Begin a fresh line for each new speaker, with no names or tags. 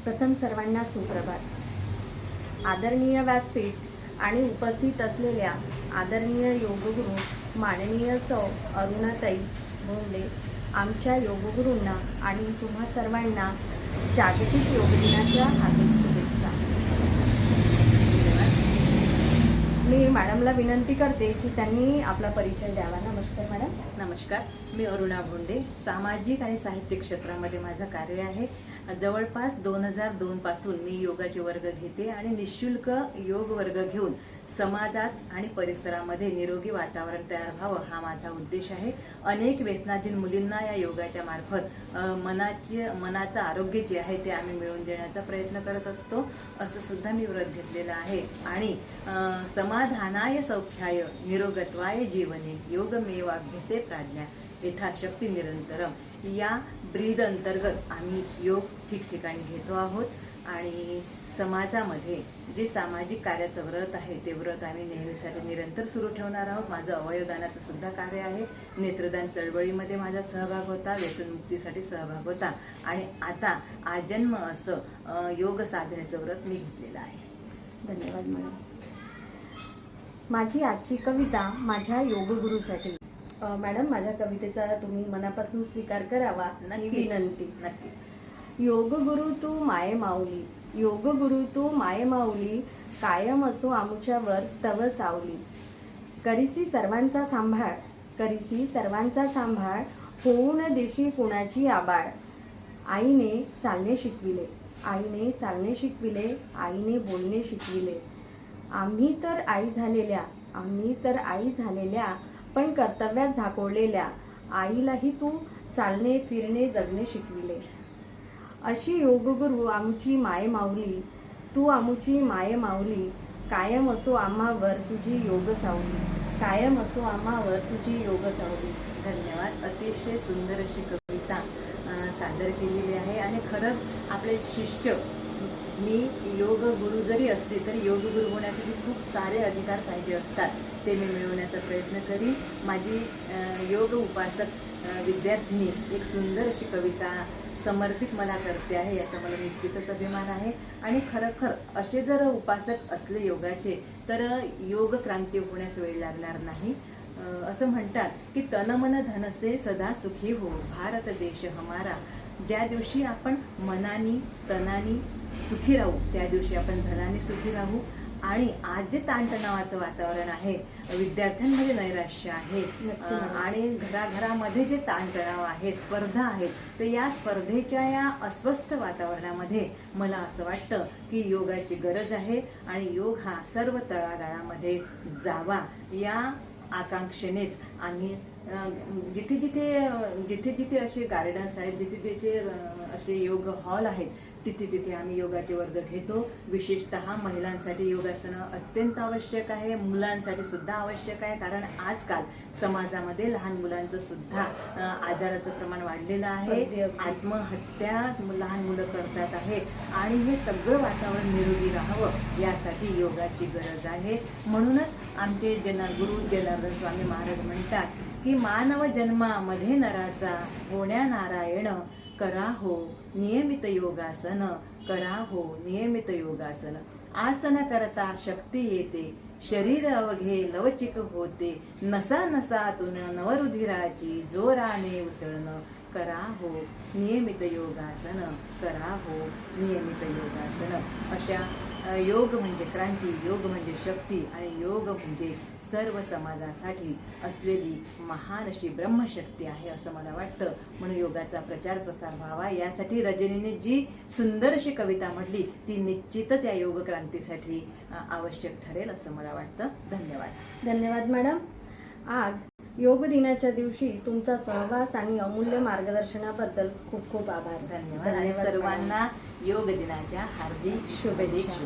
प्रथम सर्वांना सुप्रभात। आदरणीय व्यासपीठ आणि उपस्थित असलेल्या आदरणीय योगगुरू माननीय सौ अरुणाताई भोंडे, आमच्या योगगुरूंना आणि तुम्हा सर्वांना जागतिक योग दिनाच्या हार्दिक शुभेच्छा। मी मॅडमला विनंती करते की त्यांनी आपला परिचय द्यावा। नमस्कार मॅडम।
नमस्कार, मी अरुणा भोंडे। सामाजिक आणि साहित्य क्षेत्रामध्ये माझं कार्य आहे। जवळपास 2002 पासून मी योगाचे वर्ग घेते आणि निशुल्क योग वर्ग घेऊन समाजात आणि परिसरामध्ये निरोगी वातावरण तयार व्हावं हा माझा उद्देश आहे। अनेक व्यसनाधीन मुलींना या योगाच्या मार्फत मनाचं आरोग्य जे आहे ते आम्ही मिळवून देण्याचा प्रयत्न करत असतो। असं सुद्धा मी व्रत घेतलेलं आहे। आणि समाधानाय सौख्याय निरोगत्वाय जीवने योगमेवाभ्यसे प्राज्ञा यथाशक्ती निरंतरम या ब्रीद अंतर्गत आम्ही योग ठिकठिकाणी घेतो आहोत। आणि समाजामध्ये जे सामाजिक कार्याचं व्रत आहे ते व्रत आम्ही नेहमीसाठी निरंतर सुरू ठेवणार आहोत। माझं अवयवदानाचं सुद्धा कार्य आहे। नेत्रदान चळवळीमध्ये माझा सहभाग होता, व्यसनमुक्तीसाठी सहभाग होता आणि आता आजन्म असं योग साधनेचं व्रत मी घेतलेलं आहे।
धन्यवाद मॅडम। माझी आजची कविता माझ्या योगगुरूसाठी। मॅडम, माझ्या कवितेचा तुम्ही मनापासून स्वीकार करावा ही विनंती।
नक्कीच।
योगगुरु तू माये माऊली, योगगुरु तू माये माऊली, कायम असो आमुच्यावर तव सावली। करीसी सर्वांचा सांभाळ, करीसी सर्वांचा सांभाळ, होऊन देशी कुणाची आबाळ। आईने चालणे शिकविले, आईने चालणे शिकविले, आईने बोलणे शिकविले। आम्ही तर आई झालेल्या, आम्ही तर आई झालेल्या, पण कर्तव्यात झाकोळलेल्या। आईलाही तू चालणे फिरणे जगणे शिकविले। अशी योगगुरु आमुची माये माऊली, तू आमुची माये माऊली, कायम असो आम्हावर तुझी योग सावली, कायम असो आम्हावर तुझी योग सावली।
धन्यवाद। अतिशय सुंदर अशी कविता सादर केलेली आहे। आणि खरंच आपले शिष्य, मी योग गुरु जरी असली तरी योग गुरु होण्यासाठी खूप सारे अधिकार पाहिजे असतात, ते मी मिळवण्याचा प्रयत्न करीन। माझी योग उपासक विद्यार्थिनी एक सुंदर अशी कविता समर्पित मला करते आहे, याचा मला निश्चितच अभिमान आहे। आणि खरोखर असे जर उपासक असले योगाचे तर योग क्रांती होण्यास वेळ लागणार नाही। असं म्हणतात की तन मन धन से सदा सुखी हो भारत देश हमारा। ज्या दिवशी आपण मनानी तनानी सुखी राहू त्या दिवशी आपण धनाने सुखी राहू। आणि आज जे ताणतणावाचं वातावरण आहे, विद्यार्थ्यांमध्ये नैराश्य आहे आणि घराघरामध्ये जे ताणतणाव आहे, स्पर्धा आहे, तर या स्पर्धेच्या या अस्वस्थ वातावरणामध्ये मला असं वाटतं की योगाची गरज आहे। आणि योग हा सर्व तळागाळामध्ये जावा या आकांक्षेनेच आम्ही जिथे जिथे असे गार्डन्स आहेत, जिथे जिथे असे योग हॉल आहेत, तिथे तिथे आम्ही योगाचे वर्ग घेतो। विशेषतः महिलांसाठी योगासनं अत्यंत आवश्यक आहे, मुलांसाठी सुद्धा आवश्यक आहे। कारण आजकाल समाजामध्ये लहान मुलांचं सुद्धा आजाराचं प्रमाण वाढलेलं आहे। आत्महत्या लहान मुलं करतात आहे आणि हे सगळं वातावरण निरोगी राहावं यासाठी योगाची गरज आहे। म्हणूनच आमचे गुरु जनार्दन स्वामी महाराज म्हणतात की मानव जन्मामध्ये नराचा होण्या नारायण, करा हो नियमित योगासन, करा हो नियमित योगासन। आसन करता शक्ती येते, शरीर अवघे लवचिक होते, नसा नसातून नवरुधिराची जोराने उसळणं, करा हो नियमित योगासन, करा हो नियमित योगासन। अशा योग म्हणजे क्रांती, योग म्हणजे शक्ती आणि योग म्हणजे सर्व समाजासाठी असलेली महान अशी ब्रह्मशक्ती आहे असं मला वाटतं। म्हणून योगाचा प्रचार प्रसार व्हावा यासाठी रजनीने जी सुंदर अशी कविता म्हटली ती निश्चितच या योग क्रांतीसाठी आवश्यक ठरेल असं मला वाटतं। धन्यवाद।
धन्यवाद मॅडम। आज योग दिनाच्या दिवशी तुमचा सहवास आणि अमूल्य मार्गदर्शनाबद्दल खूप खूप आभार।
धन्यवाद। आणि सर्वांना योग दिनाच्या हार्दिक शुभेच्छा।